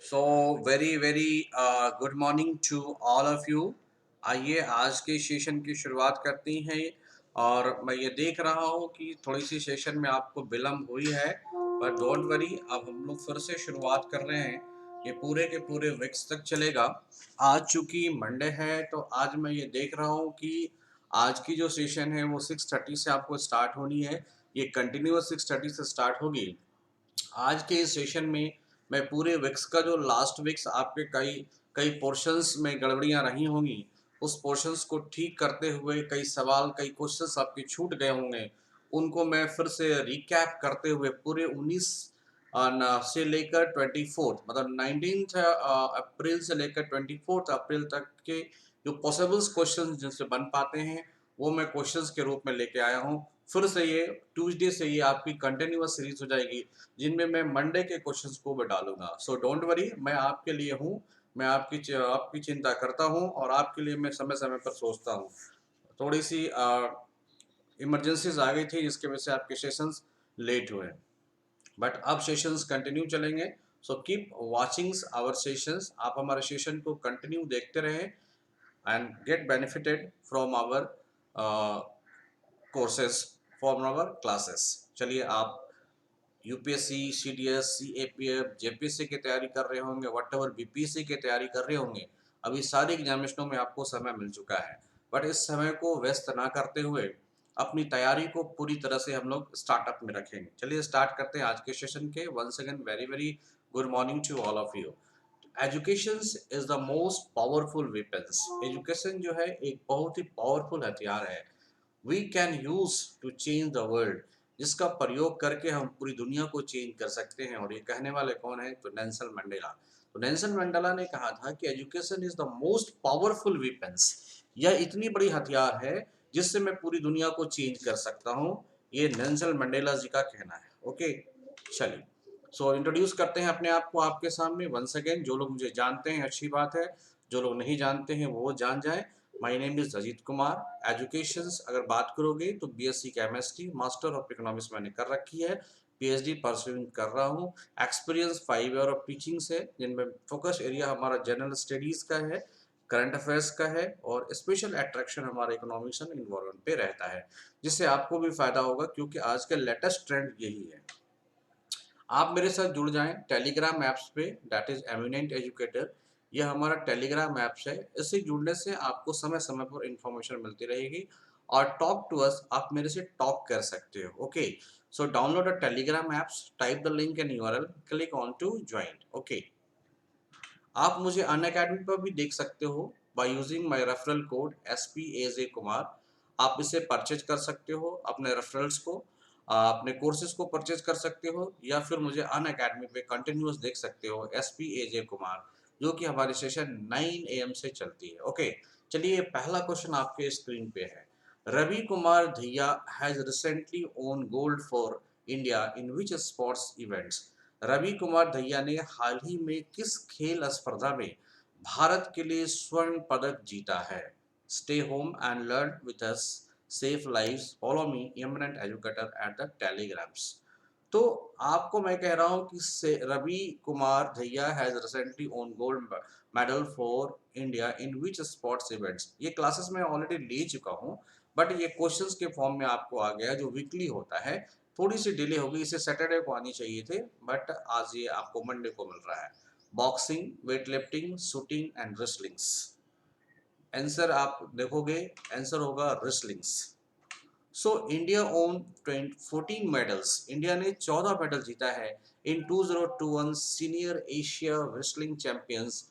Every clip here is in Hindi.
So very very good morning to all of you. आइए आज के सेशन की शुरुआत करती हैं। और मैं ये देख रहा हूँ कि थोड़ी सी सेशन में आपको विलम्ब हुई है, पर डोंट वरी, अब हम लोग फिर से शुरुआत कर रहे हैं। ये पूरे के पूरे वीक्स तक चलेगा। आज चूंकि मंडे है तो आज मैं ये देख रहा हूँ कि आज की जो सेशन है वो 6:30 से आपको स्टार्ट होनी है। ये कंटिन्यूअस 6:30 से स्टार्ट होगी। आज के इस सेशन में मैं पूरे विक्स का जो लास्ट विक्स आपके कई कई पोर्शंस में गड़बड़ियां रही होंगी, उस पोर्शंस को ठीक करते हुए कई सवाल कई क्वेश्चंस आपके छूट गए होंगे, उनको मैं फिर से रिकैप करते हुए पूरे 19 से लेकर 24 मतलब 19 अप्रैल से लेकर 24 अप्रैल तक के जो पॉसिबल्स क्वेश्चंस जिनसे बन पाते हैं वो मैं क्वेश्चंस के रूप में लेके आया हूँ। फिर से ये ट्यूसडे से ये आपकी कंटिन्यूअस सीरीज हो जाएगी जिनमें मैं मंडे के क्वेश्चंस को भी डालूंगा। सो डोंट वरी, मैं आपके लिए हूँ। मैं आपकी चिंता करता हूँ और आपके लिए मैं समय समय पर सोचता हूँ। थोड़ी सी इमरजेंसीज आ गई थी जिसकी वजह से आपके सेशंस लेट हुए, बट अब सेशंस कंटिन्यू चलेंगे। So keep watching our sessions. आप हमारे सेशन को कंटिन्यू देखते रहें and get benefited from our courses, from our classes. चलिए, आप यूपीएससी, सीडीएस, सीएपीएफ, जेपीएससी की तैयारी कर रहे होंगे, वट एवर बीपीएससी की तैयारी कर रहे होंगे, अभी सारी एग्जामिनेशनों में आपको समय मिल चुका है। बट इस समय को व्यस्त ना करते हुए अपनी तैयारी को पूरी तरह से हम लोग स्टार्टअप में रखेंगे। चलिए स्टार्ट करते हैं आज के सेशन के। Once again very very good morning to all of you. Education is the most powerful weapons. Education जो है एक बहुत ही पावरफुल हथियार है। We can use to change the world, जिसका प्रयोग करके हम पूरी दुनिया को चेंज कर सकते हैं। और ये कहने वाले कौन है? तो नेल्सन मंडेला। तो नेल्सन मंडेला ने कहा था कि education is the most powerful weapons. यह इतनी बड़ी हथियार है जिससे मैं पूरी दुनिया को चेंज कर सकता हूँ। ये नेल्सन मंडेला जी का कहना है। ओके, चलिए सो इंट्रोड्यूस करते हैं अपने आप को आपके सामने वंस अगेन। जो लोग मुझे जानते हैं अच्छी बात है, जो लोग नहीं जानते हैं वो जान जाए। My name is Ajit Kumar. Educations अगर बात करोगे तो BSc chemistry, master of economics मैंने कर रखी है, पीएचडी परस्यूइंग कर रहा हूँ। एक्सपीरियंस 5 ईयर ऑफ टीचिंग से, जिनमें फोकस एरिया हमारा जनरल स्टडीज का है, करंट अफेयर्स का है, और स्पेशल अट्रैक्शन हमारा इकोनॉमिक्स एंड इन्वायरमेंट पे रहता है, जिससे आपको भी फायदा होगा क्योंकि आज का लेटेस्ट ट्रेंड यही है। आप मेरे साथ जुड़ जाएं टेलीग्राम ऐप्स पे, दैट इज एमिनेंट एजुकेटर। यह हमारा टेलीग्राम ऐप्स है। इससे जुड़ने से आपको समय समय पर इंफॉर्मेशन मिलती रहेगी और टॉक टू अस, आप मेरे से टॉक कर सकते हो। Okay, so download a Telegram apps, type the link in URL, click on to join. Okay, आप मुझे अनअकैडमी पर भी देख सकते हो by using my referral code SPAJ Kumar. आप इसे परचेज कर सकते हो, अपने रेफरल्स को, अपने कोर्सेज को परचेज कर सकते हो, या फिर मुझे अनअकैडमी पे कंटिन्यूअस देख सकते हो SPAJ कुमार, जो कि हमारी सेशन 9 AM से चलती है। ओके, चलिए पहला क्वेश्चन आपके स्क्रीन पे है। Ravi Kumar Dahiya has recently won gold for India in which sports events. Ravi Kumar Dahiya ने हाल ही में किस खेल स्पर्धा में भारत के लिए स्वर्ण पदक जीता है? Stay home and learn with us, save lives, follow me eminent educator at the Telegrams. तो आपको मैं कह रहा हूं कि Ravi Kumar Dahiya has recently won gold medal for India in which sports events. ये क्लासेस में ऑलरेडी ले चुका हूं, बट ये क्वेश्चंस के फॉर्म में आपको आ गया जो वीकली होता है। थोड़ी सी डिले हो गई, इसे सैटरडे को आनी चाहिए थे, बट आज ये आपको मंडे को मिल रहा है। Boxing, weight lifting, shooting and wrestlings. Answer आप देखोगे, आंसर होगा wrestlings. So India won 14 medals. India ने 14 मेडल जीता है in 2021 senior Asia wrestling champions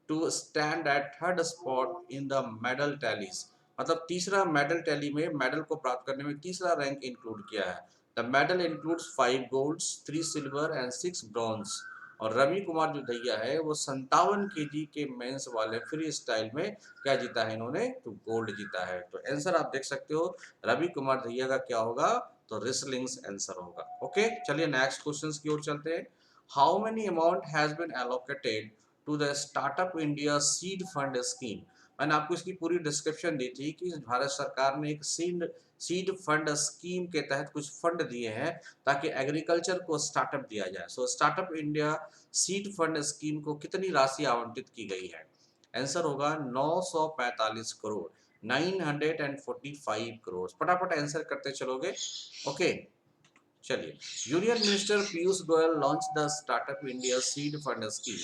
to stand at third spot in the medal tallies. मतलब तीसरा मेडल टैली में, मेडल को प्राप्त करने में तीसरा रैंक इंक्लूड किया है। The medal includes 5 golds, 3 silver and 6 bronze. और रवि कुमार जो दैया है वो 57 kg के मेंस वाले फ्री स्टाइल में क्या जीता है इन्होंने? तो गोल्ड जीता है। तो आंसर आप देख सकते हो, रवि कुमार दहिया का क्या होगा? तो रेसलिंग्स आंसर होगा। ओके, चलिए नेक्स्ट क्वेश्चंस की ओर चलते हैं। How many amount has been allocated to the startup India seed fund scheme. मैंने आपको इसकी पूरी डिस्क्रिप्शन दी थी कि भारत सरकार ने एक सीड फंड स्कीम के तहत कुछ फंड दिए हैं ताकि एग्रीकल्चर को स्टार्टअप दिया जाए। So startup India seed fund scheme को कितनी राशि आवंटित की गई है? आंसर होगा 945 करोड़, 945 करोड़। फटाफट आंसर करते चलोगे। ओके, चलिए। Union minister Piyush Goyal launch the startup India seed fund scheme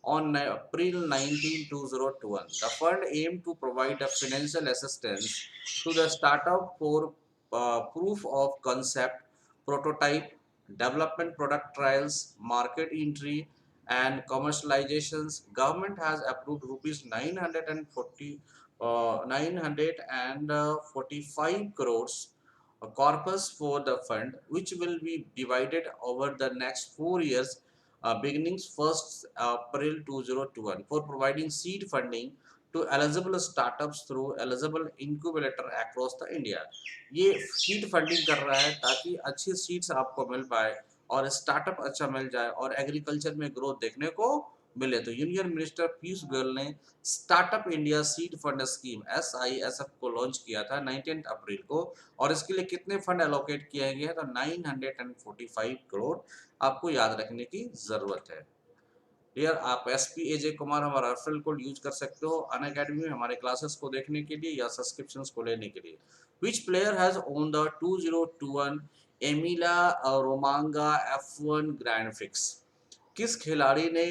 on April 19, 2021. The fund aimed to provide a financial assistance to the startup for proof of concept, prototype, development, product trials, market entry, and commercializations. Government has approved rupees 945 crores corpus for the fund, which will be divided over the next 4 years, beginning 1st April 2021, for providing seed funding to eligible startups through eligible incubator across the India. ये सीड फंडिंग कर रहा है ताकि अच्छी सीड्स आपको मिल पाए और स्टार्टअप अच्छा मिल जाए और एग्रीकल्चर में ग्रोथ देखने को मिले। तो यूनियन मिनिस्टर पीयूष गोयल ने startup India seed fund scheme SISF को लॉन्च किया था 19 अप्रैल को, और इसके लिए कितने फंड एलोकेट किए गए हैं? तो 945 करोड़ आपको याद रखने की जरूरत है। यार आप SP AJ कुमार हमारा रेफरल कोड यूज कर सकते हो अनअकैडमी में हमारे क्लासेस को देखने के लिए या सब्सक्रिप्शंस को लेने के लिए। Which player has won the 2021 Emilia Romagna F1 Grand Prix? किस खिलाड़ी ने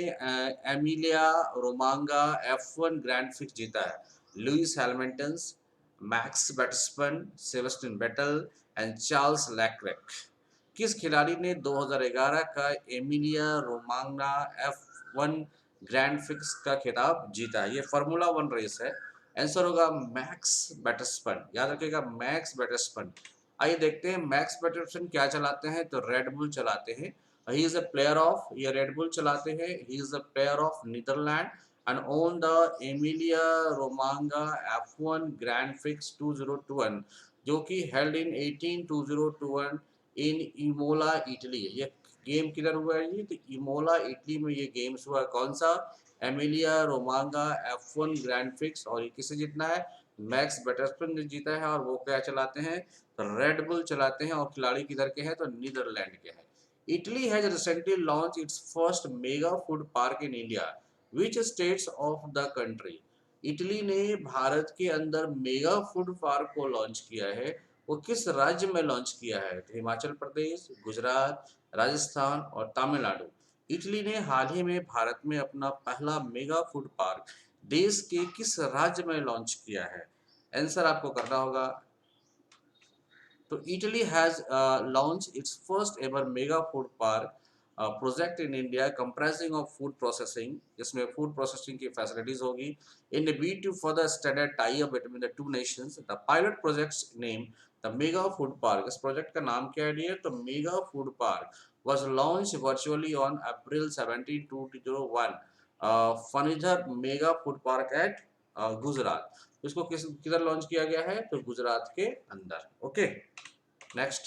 Emilia Romagna F1 Grand Prix जीता है? Lewis Hamilton, Max Verstappen, Sebastian Vettel and Charles Leclerc. किस खिलाड़ी ने 2011 का Emilia Romagna F1 Grand fix का खिताब जीता है? ये फार्मूला 1 रेस है। आंसर होगा मैक्स वर्स्टैपेन। याद रखिएगा मैक्स वर्स्टैपेन। आइए देखते हैं मैक्स वर्स्टैपेन क्या चलाते हैं। तो रेड बुल चलाते हैं। He is a player of, ये रेड बुल चलाते हैं। He is a player of Netherland and own the Emilia Romagna F1 Grand Prix 2021 जो कि held in 18/2021 in Imola Italy. ये गेम किधर हुआ है? तो इमोला इटली में ये गेम्स हुआ। कौन सा? Emilia Romagna F1 Grand Prix. और ये किसे जीतना है? मैक्स वर्स्टैपेन ने जीता है। और वो क्या चलाते हैं? तो रेड बुल चलाते हैं। और खिलाड़ी किधर के हैं? तो नीदरलैंड के हैं। Italy has recently launched its first mega food park in India. Which states of the country? Italy ने भारत के अंदर मेगा फूड पार्क को लॉन्च किया है। वो किस राज्य में लॉन्च किया है? तो हिमाचल प्रदेश, गुजरात, राजस्थान और तमिलनाडु। इटली ने हाल ही में भारत में अपना पहला मेगा फूड पार्क देश के किस राज्य में लॉन्च किया है? आंसर आपको करना होगा। तो Italy has launched its first ever mega food park project in India comprising of food processing, जिसमें food processing की facilities होगी in a bid to further standard tie-up between the two nations. The pilot project's name the Mega Food Park. इस प्रोजेक्ट का नाम क्या है? तो Mega Food Park was launched virtually on April 17, 2001. Phanidhar mega food park at Gujarat. इसको किधर लॉन्च किया गया है? तो गुजरात के अंदर। Okay, next.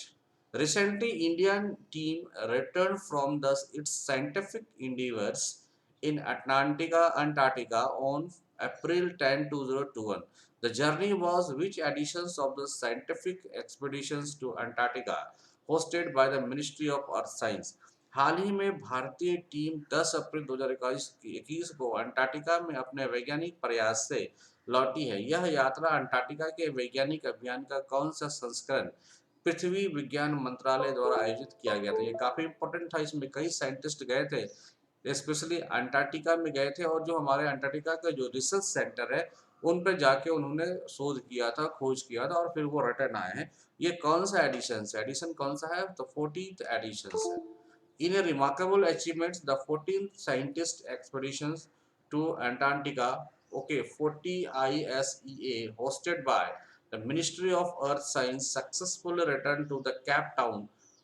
Recently, Indian team returned from its scientific endeavors in Antarctica on April 10, 2021. The journey was which editions of the scientific expeditions to Antarctica hosted by the Ministry of Earth Science. हाल ही में भारतीय टीम 10 अप्रैल 2021 को अंटार्कटिका में अपने वैज्ञानिक प्रयास से लौटी है। यह यात्रा अंटार्कटिका के वैज्ञानिक अभियान का कौन सा संस्करण पृथ्वी विज्ञान मंत्रालय द्वारा आयोजित किया गया था? ये काफी इंपॉर्टेंट था। इसमें कई साइंटिस्ट गए थे, स्पेशली अंटार्कटिका में गए थे। और जो हमारे अंटार्कटिका का जो रिसर्च सेंटर है उन पर जाके उन्होंने शोध किया था, खोज किया था, और फिर वो रिटर्न आए हैं। ये कौन सा एडिशन है? एडिशन कौन सा है? तो 14th एडिशन है। In a remarkable achievement, the 14th scientist expeditions to Antarctica, okay, 40 ISEA, hosted by the Ministry of Earth Science, successfully returned to the Cape Town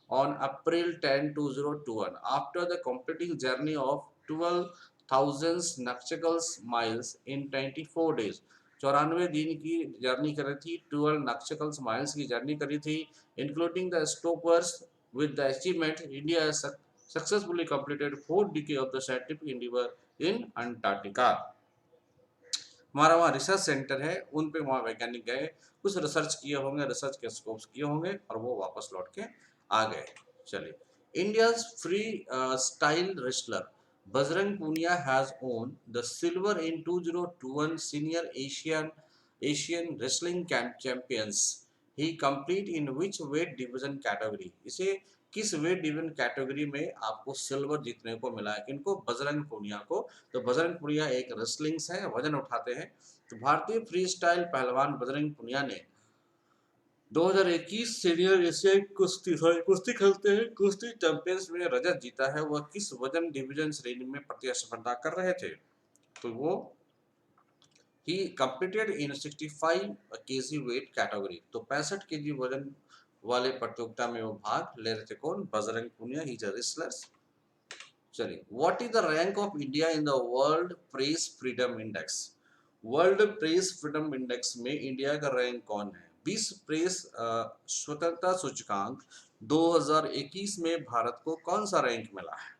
on April 10, 2021, after the completing journey of 12,000 nautical miles in 24 days. 94 दिन की जर्नी करी थी, 12 nautical miles की जर्नी करी थी, including the stoppers. With the achievement, India has successfully completed 4 decades of the scientific endeavor in Antarctica. हमारा वहाँ रिसर्च सेंटर है, उन पे वहाँ वैज्ञानिक गए, कुछ रिसर्च किए होंगे, रिसर्च के स्कोप्स किए होंगे और वो वापस लौट के आ गए। चलिए, India's free style wrestler Bajrang Punia has won the silver in 2021 senior Asian wrestling champions. He complete in which weight division category? इसे किस वेट डिवीजन कैटेगरी में आपको सिल्वर जीतने को मिला है? किनको? बजरंग पुनिया को। तो बजरंग पुनिया एक रेसलिंग्स है, वजन उठाते हैं। तो भारतीय फ्री स्टाइल पहलवान बजरंग पुनिया ने 2021 सीनियर एशियाई कुश्ती खेलते हैं कुश्ती चैंपियंस में रजत जीता है। वह किस वजन डिवीजन श्रेणी में प्रतिस्पर्धा कर रहे थे? तो वो ही competed in 65 kg weight category. तो 65 kg वजन वाले प्रतियोगिता में वो भाग ले रहे थे। कौन? Bajrang Punia, he is a wrestler. चलिए, what is the rank of India in the world press freedom index? World press freedom index में इंडिया का रैंक कौन है? विश्व प्रेस स्वतंत्रता सूचकांक 2021 में भारत को कौन सा रैंक मिला है?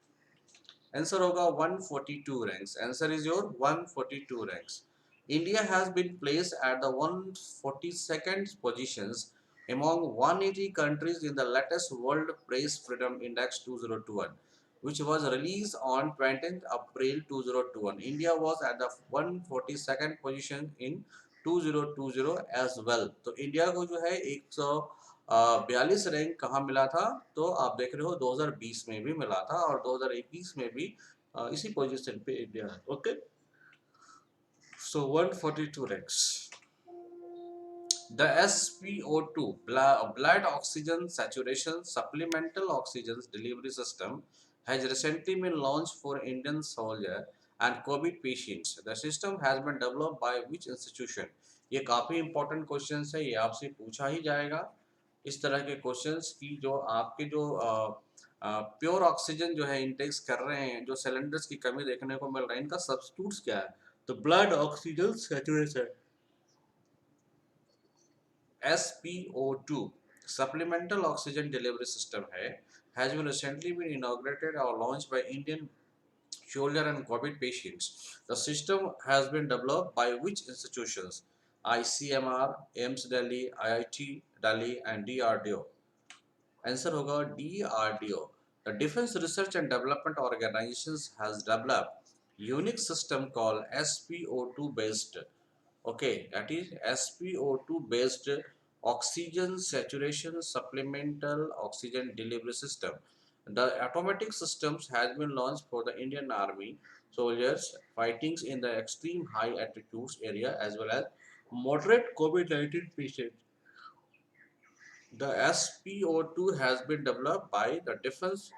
आंसर होगा 142 ranks. Answer is your 142 ranks. India has been placed at the 142nd positions among 180 countries in the latest World Press Freedom Index 2021, which was released on 20th April 2021. India was at the 142nd position in 2020 as well. तो इंडिया को जो है 142 रैंक कहाँ मिला था? तो आप देख रहे हो 2020 में भी मिला था और 2021 में भी इसी पोजीशन पे इंडिया है। Okay, so 142 ranks. The SpO2 blood oxygen saturation supplemental oxygen delivery system has recently been launched for Indian soldier and COVID patients. The system has been developed by which institution? ये काफी इंपॉर्टेंट क्वेश्चन है, ये आपसे पूछा ही जाएगा। इस तरह के क्वेश्चंस की जो आपके जो प्योर ऑक्सीजन जो है इंटेक्स कर रहे हैं, जो सिलेंडर्स की कमी देखने को मिल रहा है, इनका सब्स्टिट्यूट्स क्या है? तो blood oxygen saturation SpO2 supplemental oxygen delivery system है, has been recently been inaugurated or launched by Indian soldier and COVID patients. The system has been developed by which institutions? ICMR, AIIMS Delhi, IIT Delhi and DRDO. Answer होगा DRDO. The Defense Research and Development Organizations has developed unique system called SpO2 based, okay, that is SpO2 based oxygen saturation supplemental oxygen delivery system. The automatic systems has been launched for the Indian Army soldiers fighting in the extreme high altitudes area as well as moderate COVID-19 patients. The SpO2 has been developed by the Defense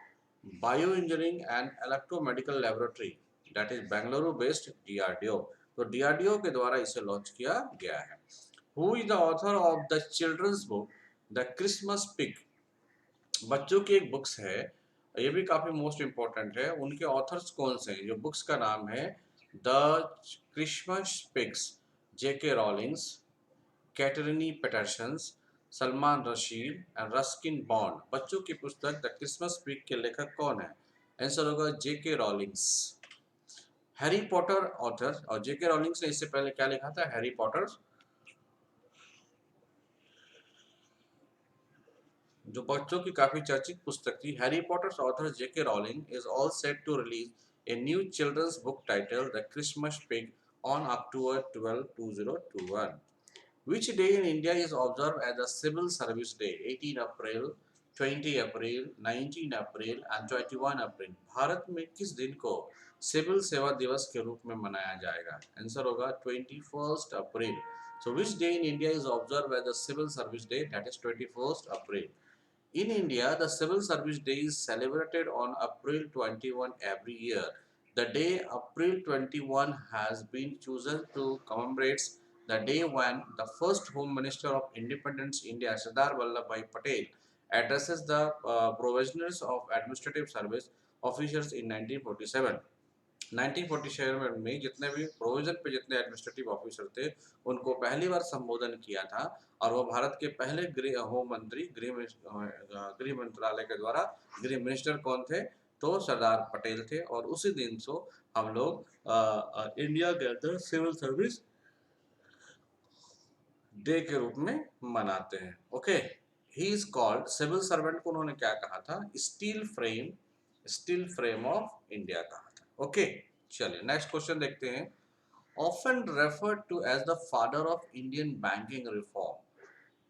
Bioengineering and Electromedical Laboratory, that is Bangalore based DRDO. तो DRDO के द्वारा इसे लॉन्च किया गया है। Who is the author of the children's book The Christmas Pig? बच्चों की एक बुक्स है, ये भी काफी मोस्ट इम्पोर्टेंट है। उनके ऑथर्स कौन से हैं? जो बुक्स का नाम है the Christmas pigs, J.K. Rowling's, Katherine Paterson's, Salman Rushdie and Ruskin Bond. बच्चों की पुस्तक द क्रिसमस पिग के लेखक कौन है? आंसर होगा J.K. Rawlings. Harry Potter author, और J.K. रॉलिंग्स ने इससे पहले क्या लिखा था? हैरी पॉटर, जो बच्चों की काफी चर्चित पुस्तक थी। Harry Potter's author J.K. Rowling is all set to release a new children's book title the Christmas pig on October 12, 2021. Which day in India is observed as the Civil Service Day? 18 April, 20 April, 19 April and 21 April. Bharat में किस दिन को सिविल सेवा दिवस के रूप में मनाया जाएगा? आंसर होगा 21st April. So which day in India is observed as the Civil Service Day? That is 21st April. In India, the Civil Service Day is celebrated on April 21 every year. The day April 21 has been chosen to commemorate the day when the first Home Minister of Independence India, Sardar Vallabhbhai Patel, addresses the provisioners of administrative service officers in 1947. 1947 में जितने भी प्रोविजन पे जितने एडमिनिस्ट्रेटिव ऑफिसर थे, उनको पहली बार संबोधन किया था और वो भारत के पहले गृह होम मंत्री, गृह मंत्रालय के द्वारा गृह मिनिस्टर कौन थे? तो सरदार पटेल थे। और उसी दिन से हम लोग इंडिया के अंदर सिविल सर्विस डे के रूप में मनाते हैं। Okay, he is called, civil servant को उन्होंने क्या कहा था, स्टील फ्रेम ऑफ इंडिया कहा था। ओके, चलिए नेक्स्ट क्वेश्चन देखते हैं। Often referred to as the father of Indian banking reform,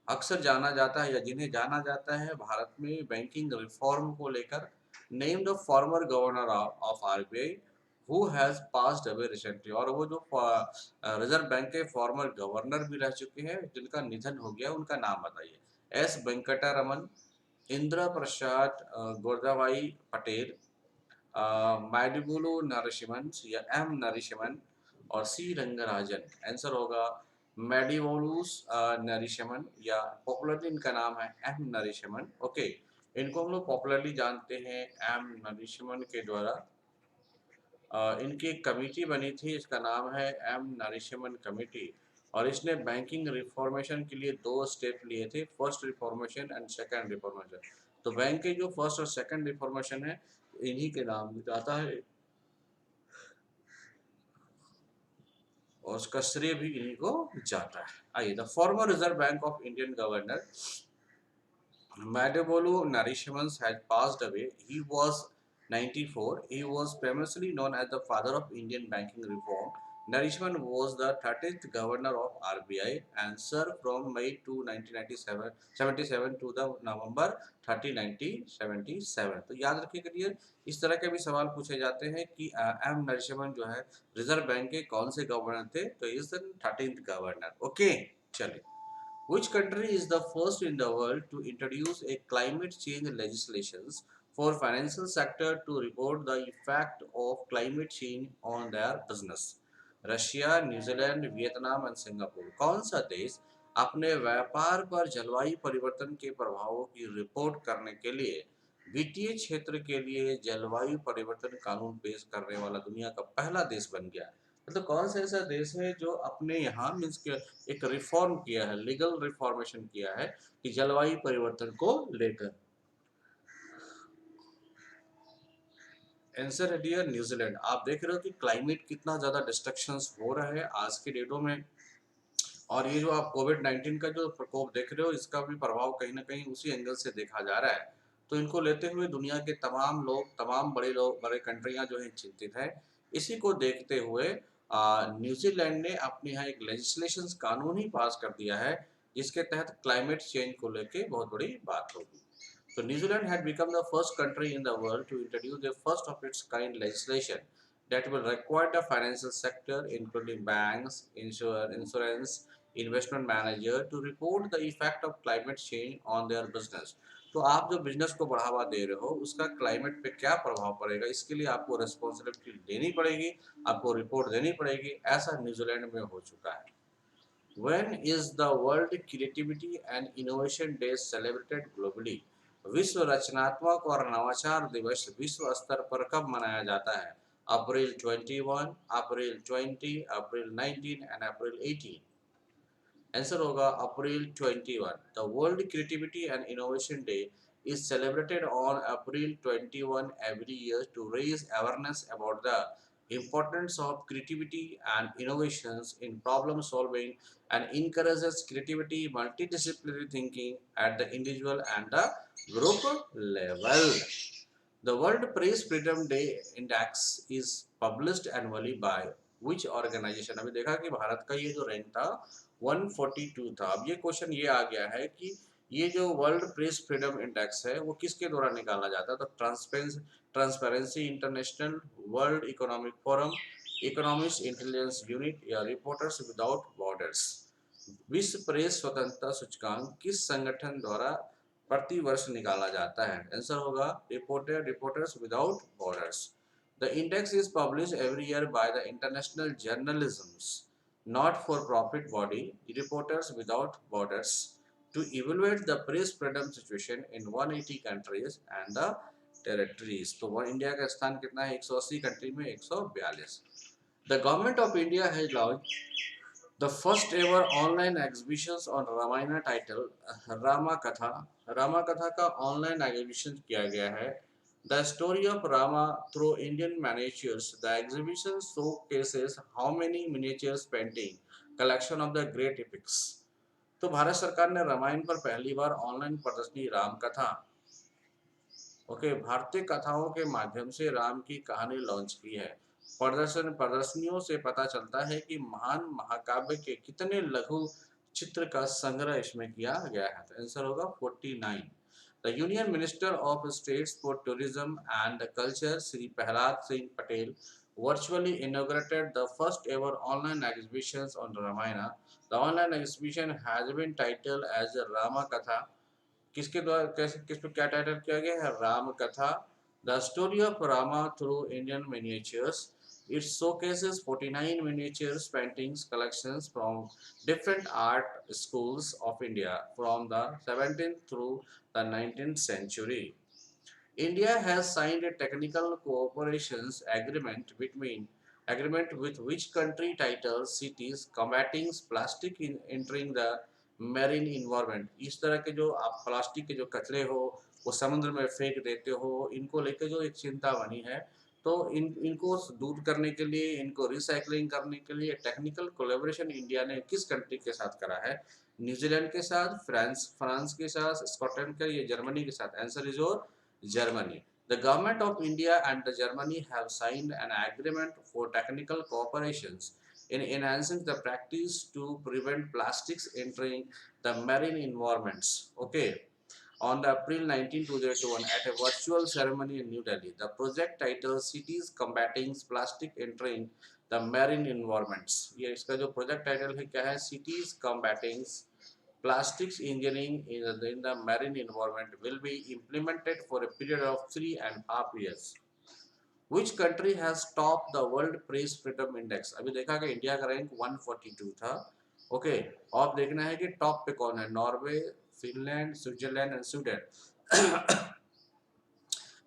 अक्सर जाना जाता है या जिन्हें जाना जाता है भारत में बैंकिंग रिफॉर्म को लेकर, named former governor of RBI who has passed away recently, और वो जो रिजर्व बैंक के फॉर्मर गवर्नर भी रह चुके हैं जिनका निधन हो गया, उनका नाम बताइए। एस वेंकटरमन, इंदिरा प्रसाद गोरदाबाई पटेल, माइडिबुलु नरसिम्हन या एम नरसिम्हन और सी रंगराजन। आंसर होगा मेडिवोलूस नरसिम्हन, या पॉपुलरली इनका नाम है एम नरसिम्हन। ओके, इनको हम लोग पॉपुलरली जानते हैं एम नरसिम्हन के द्वारा। इनकी एक कमेटी बनी थी, इसका नाम है एम नरसिम्हन कमेटी, और इसने बैंकिंग रिफॉर्मेशन के लिए 2 स्टेप लिए थे, first reformation and second reformation. तो बैंक के जो फर्स्ट और सेकंड रिफॉर्मेशन है इन्हीं के नाम जाता है, और उसका श्रेय भी इन्हीं को जाता है। आइए, the former reserve bank of Indian governor Madhubolu Narishiman had passed away. He was 94. He was famously known as the father of Indian banking reform. Narishiman was the 30th governor of RBI and served from May 2, 1977 to the November 30, 1977। तो याद रखिए करिए, इस तरह के भी सवाल पूछे जाते हैं कि एम नरसिम्हन जो है रिजर्व बैंक के कौन से गवर्नर थे, तो is the 13th governor. Okay, चलिए, which country is the first in the world to introduce a climate change legislations for financial sector to report the effect of climate change on their business? Russia, New Zealand, Vietnam and Singapore. कौन सा देश अपने व्यापार पर जलवायु परिवर्तन के प्रभावों की रिपोर्ट करने के लिए वित्तीय क्षेत्र के लिए जलवायु परिवर्तन कानून पेश करने वाला दुनिया का पहला देश बन गया? मतलब कौन सा ऐसा देश है जो अपने यहाँ मीन्स के एक रिफॉर्म किया है, लीगल रिफॉर्मेशन किया है कि जलवायु परिवर्तन को लेकर? आंसर है डियर न्यूजीलैंड। आप देख रहे हो कि क्लाइमेट कितना ज्यादा डिस्ट्रक्शंस हो रहा है आज के डेटों में, और ये जो आप कोविड-19 का जो प्रकोप देख रहे हो इसका भी प्रभाव कहीं ना कहीं उसी एंगल से देखा जा रहा है। तो इनको लेते हुए दुनिया के तमाम लोग, तमाम बड़े लोग, बड़े कंट्रियां जो है चिंतित है। इसी को देखते हुए न्यूजीलैंड ने अपने यहाँ एक लेजिस्लेशन कानून ही पास कर दिया है जिसके तहत क्लाइमेट चेंज को लेके बहुत बड़ी बात होगी। So New Zealand had become the first country in the world to introduce a first of its kind legislation that will require the financial sector, including banks, insurance, investment manager, to report the effect of climate change on their business. तो आप जो बिजनेस को बढ़ावा दे रहे हो उसका क्लाइमेट पे क्या प्रभाव पड़ेगा, इसके लिए आपको रेस्पॉन्सिबिलिटी लेनी पड़ेगी, आपको रिपोर्ट देनी पड़ेगी। ऐसा न्यूजीलैंड में हो चुका है। When is the World Creativity and Innovation Day celebrated globally? विश्व रचनात्मक और नवाचार दिवस विश्व स्तर पर कब मनाया जाता है? अप्रैल 21, अप्रैल 20, अप्रैल 19 एंड अप्रैल 18। आंसर होगा अप्रैल 21। The world creativity and innovation day is celebrated on April 21 every year to raise awareness about the importance of creativity and innovations in problem solving, and encourages creativity, multidisciplinary thinking at the individual and the group level. The World Press Freedom Day Index is published annually by which organization? अभी देखा कि भारत का ये जो रैंक था 142 था। अब ये क्वेश्चन ये आ गया है कि ये जो वर्ल्ड प्रेस फ्रीडम इंडेक्स है वो किसके द्वारा निकाला जाता है? तो transparency international, world economic forum, economics intelligence unit या रिपोर्टर्स विदाउट बॉर्डर्स। विश्व प्रेस स्वतंत्रता सूचकांक किस संगठन द्वारा प्रति वर्ष निकाला जाता है? आंसर होगा reporters without borders. The index is publish every year by the international journalism not for profit body reporters without borders to evaluate the press freedom situation in 180 countries and the territories। तो वो इंडिया का स्थान कितना है? 180 कंट्री में 142। The government of India has launched the first ever online exhibitions on Ramayana title Rama Katha। Rama Katha का ऑनलाइन एग्जीबिशन किया गया है। The story of Rama through Indian miniatures। The exhibition showcases how many miniatures painting collection of the great epics तो भारत सरकार ने रामायण पर पहली बार ऑनलाइन प्रदर्शनी राम कथा, ओके, भारतीय कथाओं के माध्यम से राम की कहानी लॉन्च की है। प्रदर्शनियों से पता चलता है कि महान महाकाव्य के कितने लघु चित्र का संग्रह इसमें किया गया है। तो आंसर होगा 49। The union minister of states for tourism and culture Shri Prahlad Singh Patel virtually inaugurated the first ever online exhibitions on Ramayana. The online exhibition has been titled as Rama Katha, किसके द्वारा कैसे किस पे क्या टाइटल किया गया है, राम कथा, the story of Rama through Indian miniatures. It showcases 49 miniatures paintings collections from different art schools of India from the 17th through the 19th century. India has signed a technical cooperations agreement with which country titles cities combating plastic in entering the marine environment। इस तरह के जो आप प्लास्टिक के जो कचरे हो वो समुद्र में फेंक देते हो, इनको लेकर जो एक चिंता बनी है, तो इनको दूर करने के लिए, इनको रिसाइकलिंग करने के लिए टेक्निकल कोलैबोरेशन इंडिया ने किस कंट्री के साथ करा है? न्यूजीलैंड के साथ, फ्रांस के साथ, स्कॉटलैंड के, ये जर्मनी के साथ। Answer is your Germany. The government of India and the Germany have signed an agreement for technical cooperations in enhancing the practice to prevent plastics entering the marine environments. Okay. On the April 19, 2021, at a virtual ceremony in New Delhi, the project titled Cities Combating Plastic Entering the Marine Environments. ये इसका जो प्रोजेक्ट टाइटल है क्या है? Cities Combating Plastics Engineering in the marine environment will be implemented for a period of 3.5 years. Which country has topped the World Press Freedom Index? अभी देखा कि इंडिया का रैंक 142 था। ओके, और देखना है कि टॉप पे कौन है? Norway, Finland, Switzerland and Sweden.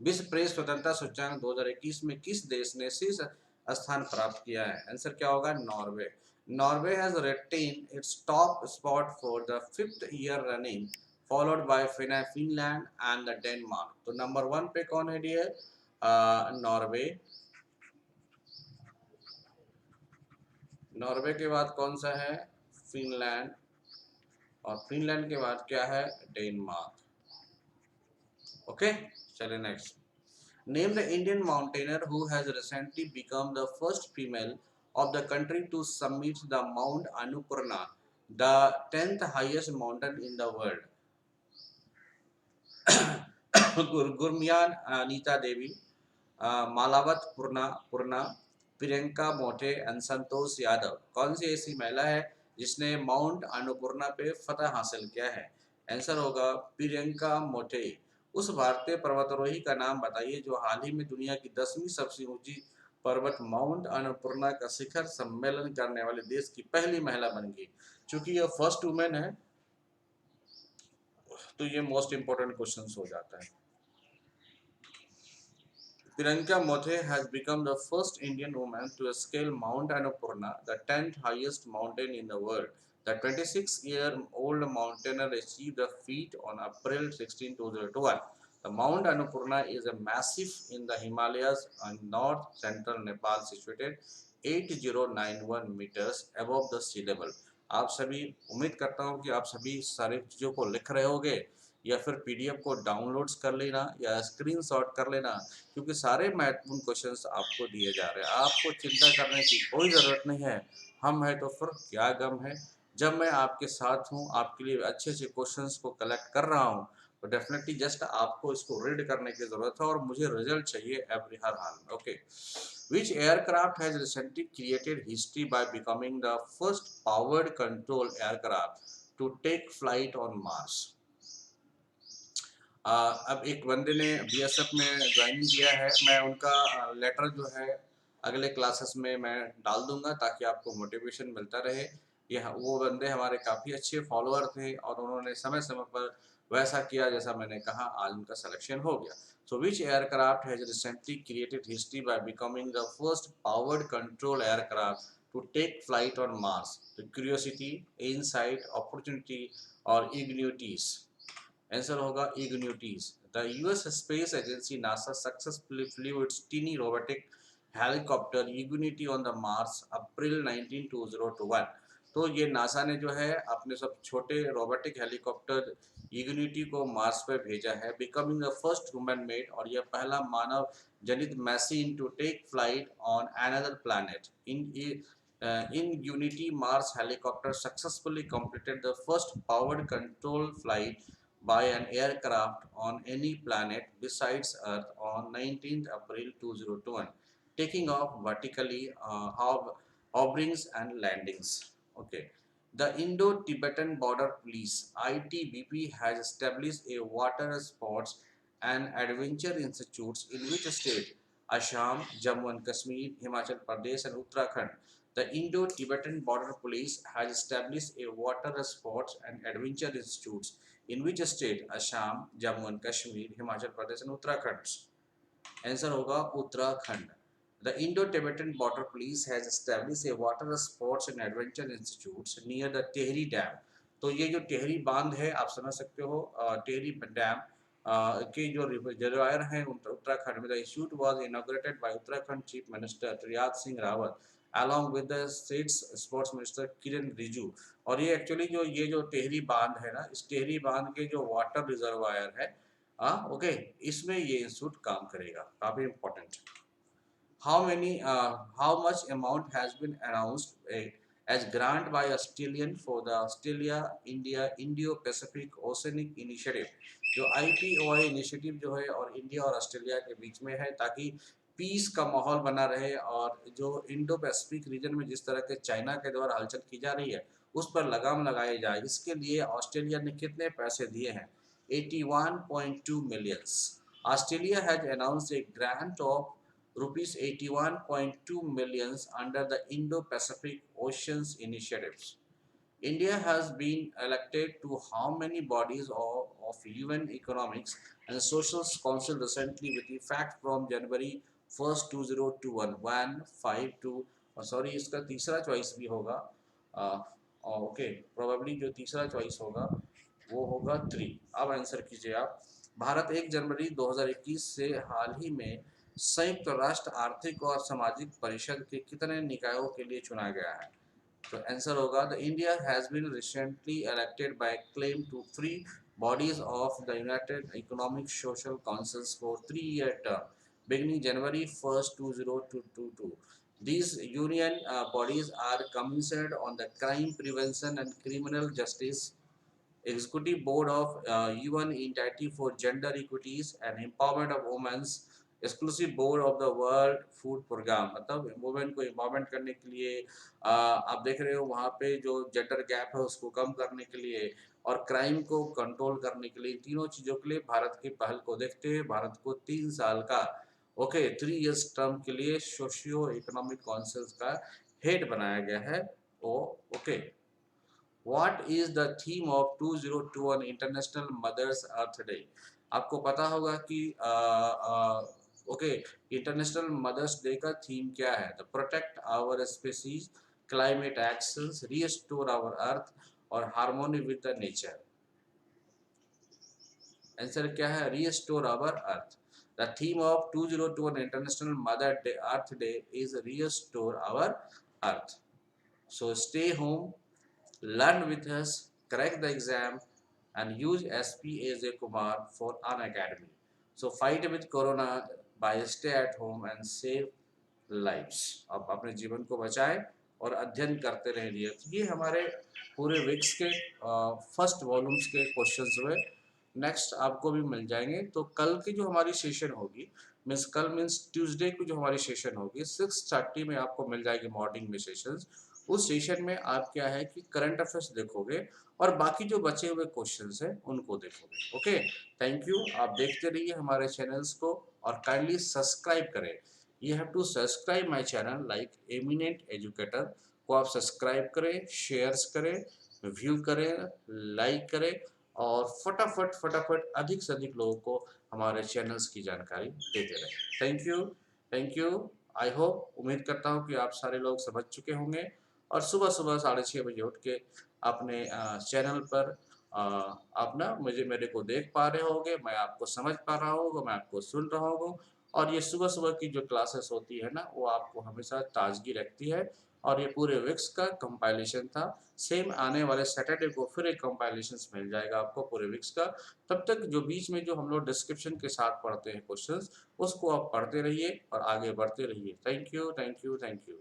विश्व प्रेस स्वतंत्रता सूचकांक 2021 में किस देश ने शीर्ष स्थान प्राप्त किया है? आंसर क्या होगा? Norway. Norway has retained its top spot for the 5th year running, followed by Finland and Denmark. तो नंबर 1 पे कौन है डियर? नॉर्वे। नॉर्वे के बाद कौन सा है? फिनलैंड। और फिनलैंड के बाद क्या है? डेनमार्क। ओके, चलिए next. Name the Indian mountaineer who has recently become the first female of the country to summit the Mount Annapurna, the 10th highest mountain in the world. गुरमियान नीता देवी, मालावत पूर्णा, प्रियंका मोटे एंड संतोष यादव। कौन सी ऐसी महिला है जिसने माउंट अन्नपूर्णा पे फतह हासिल किया है? आंसर होगा प्रियंका मोटे। उस भारतीय पर्वतारोही का नाम बताइए जो हाल ही में दुनिया की 10वीं सबसे ऊंची पर्वत माउंट अन्नपूर्णा का शिखर सम्मेलन करने वाले देश की पहली महिला बन गई। चूंकि यह फर्स्ट वुमेन है तो ये मोस्ट इंपोर्टेंट क्वेश्चन हो जाता है। Priyanka Mothe has become the first Indian woman to scale Mount Annapurna, the 10th highest mountain in the world. The 26-year-old mountaineer achieved the feat on April 16, 2021. The Mount Annapurna is a massif in the Himalayas and north-central Nepal, situated 8091 meters above the sea level. आप सभी, उम्मीद करता हूँ कि आप सभी सारी चीज़ों को लिख रहे होंगे या फिर पीडीएफ को डाउनलोड्स कर लेना या स्क्रीनशॉट कर लेना, क्योंकि सारे महत्वपूर्ण क्वेश्चंस आपको दिए जा रहे हैं। आपको चिंता करने की कोई ज़रूरत नहीं है। हम हैं तो फिर क्या गम है। जब मैं आपके साथ हूँ, आपके लिए अच्छे अच्छे क्वेश्चंस को कलेक्ट कर रहा हूँ, तो डेफिनेटली जस्ट आपको इसको रीड करने की ज़रूरत है और मुझे रिजल्ट चाहिए एवरी हर हाल में। Okay, which aircraft has recently created history by becoming the first powered control aircraft to take flight on Mars? अब एक बंदे ने बीएसएफ में ज्वाइनिंग किया है। मैं उनका लेटर जो है अगले क्लासेस में मैं डाल दूंगा ताकि आपको मोटिवेशन मिलता रहे। यह वो बंदे हमारे काफ़ी अच्छे फॉलोअर थे और उन्होंने समय समय पर वैसा किया जैसा मैंने कहा। आज उनका सिलेक्शन हो गया। So which aircraft has recently created history by becoming the first powered control aircraft to take flight on Mars? Curiosity, Insight, Opportunity और इग्निटीज। आंसर होगा इग्निटीज। The US space agency NASA successfully flew its teeny robotic helicopter Unity on the Mars April 19, 2021. तो ये नासा ने जो है अपने सब छोटे रोबोटिक हेलीकॉप्टर यूनिटी को मार्स पर भेजा है, becoming the first human made, और यह पहला मानव जनित machine to take flight on another planet. In Unity, Mars helicopter successfully completed the first powered control flight by an aircraft on any planet besides Earth on 19th April 2021, taking off vertically, hoverings and landings. Okay. The Indo-Tibetan Border Police (ITBP) has established a water sports and adventure institutes in which state? Assam, Jammu and Kashmir, Himachal Pradesh, and Uttarakhand. The Indo-Tibetan Border Police has established a water sports and adventure institutes in which state? Assam, Jammu and Kashmir, Himachal Pradesh, and Uttarakhand. Answer होगा Uttarakhand. The Indo-Tibetan Border Police has established a water sports and adventure institutes near the Tehri Dam। तो ये जो टेहरी बांध है आप समझ सकते हो, टेहरी डैम के जो रिजर्वायर हैं उत्तराखंड में। The institute was inaugurated by Uttarakhand chief minister त्रियाद Singh Rawat along with the state's sports minister Kiren Rijiju. और ये एक्चुअली जो टेहरी बांध है ना, इस टेहरी बांध के जो वाटर रिजर्वायर है, ओके, इसमें ये इंस्टीट्यूट काम करेगा, काफी important. How much amount has been announced as grant by Australian for the Australia India Indo-Pacific Oceanic Initiative? जो IPOI इनिशिएटिव जो है और इंडिया और ऑस्ट्रेलिया के बीच में है, ताकि पीस का माहौल बना रहे, और जो इंडो पैसिफिक रीजन में जिस तरह के चाइना के द्वारा हलचल की जा रही है उस पर लगाम लगाई जाए, इसके लिए ऑस्ट्रेलिया ने कितने पैसे दिए हैं? 81.2 millions. Australia has announced a grant of rupees 81.2 millions under the Indo-Pacific Oceans Initiatives. India has been elected to how many bodies of UN Economics and Social Council recently with effect from January 1st 2021 152, sorry इसका तीसरा चॉइस भी होगा, ओके, प्रोबेबली जो तीसरा चॉइस होगा वो होगा 3। अब आंसर कीजिए आप। भारत 1 जनवरी 2021 से हाल ही में संयुक्त राष्ट्र आर्थिक और सामाजिक परिषद के कितने निकायों के लिए चुना गया है? तो आंसर होगा the India has been recently elected by claim to 3 bodies of the United Economic Social Councils for 3-year term beginning January 1st 2022. These union bodies are commissioned on the crime prevention and criminal justice, Executive Board of UN Entity for Gender Equities and Empowerment of Women's, exclusive board of the world food programme, मतलब वुमेन को एम्पावरमेंट करने के लिए, आप देख रहे हो वहाँ पे जो जेंडर गैप है उसको कम करने के लिए और क्राइम को कंट्रोल करने के लिए, तीनों चीज़ों के लिए भारत की पहल को देखते हुए भारत को 3 साल का 3 इयर्स टर्म के लिए सोशियो इकोनॉमिक काउंसिल का हेड बनाया गया है। What is the theme of 2021 international mother's earth day? आपको पता होगा कि इंटरनेशनल मदर्स डे का थीम क्या है? The protect our species, climate actions, restore our earth और harmony with the nature. Answer क्या है? Restore our earth. The theme of 2021 international mother day earth day is restore our earth. So stay home, learn with us, crack the exam, and use SP AJ Kumar for Unacademy. So fight with Corona by stay at home and save lives. आप अपने जीवन को बचाएं और अध्ययन करते रहिए। ये हमारे पूरे वीक्स के फर्स्ट वॉल्यूम्स के क्वेश्चंस हुए। नेक्स्ट आपको भी मिल जाएंगे। तो कल की जो हमारी सेशन होगी, कल मीन्स ट्यूसडे की जो हमारी सेशन होगी 6:30 में आपको मिल जाएगी मॉर्निंग में सेशंस। उस सेशन में आप क्या है कि करंट अफेयर्स देखोगे और बाकी जो बचे हुए क्वेश्चंस हैं उनको देखोगे। Okay, thank you. आप देखते रहिए हमारे चैनल्स को और काइंडली सब्सक्राइब करें। You have to subscribe my channel like eminent educator को आप सब्सक्राइब करें, शेयर्स करें, व्यू करें, लाइक करें और फटाफट अधिक से अधिक लोगों को हमारे चैनल्स की जानकारी देते रहें। Thank you. आई होप, उम्मीद करता हूँ कि आप सारे लोग समझ चुके होंगे और सुबह 6:30 बजे उठ के अपने चैनल पर आप ना मेरे को देख पा रहे होंगे, मैं आपको समझ पा रहा होगा, मैं आपको सुन रहा होगा और ये सुबह-सुबह की जो क्लासेस होती है ना, वो आपको हमेशा ताज़गी रखती है। और ये पूरे विक्स का कंपाइलेशन था। सेम आने वाले सैटरडे को फिर एक कंपाइलेशंस मिल जाएगा आपको पूरे विक्स का। तब तक जो बीच में जो हम लोग डिस्क्रिप्शन के साथ पढ़ते हैं क्वेश्चंस, उसको आप पढ़ते रहिए और आगे बढ़ते रहिए। Thank you, thank you, thank you.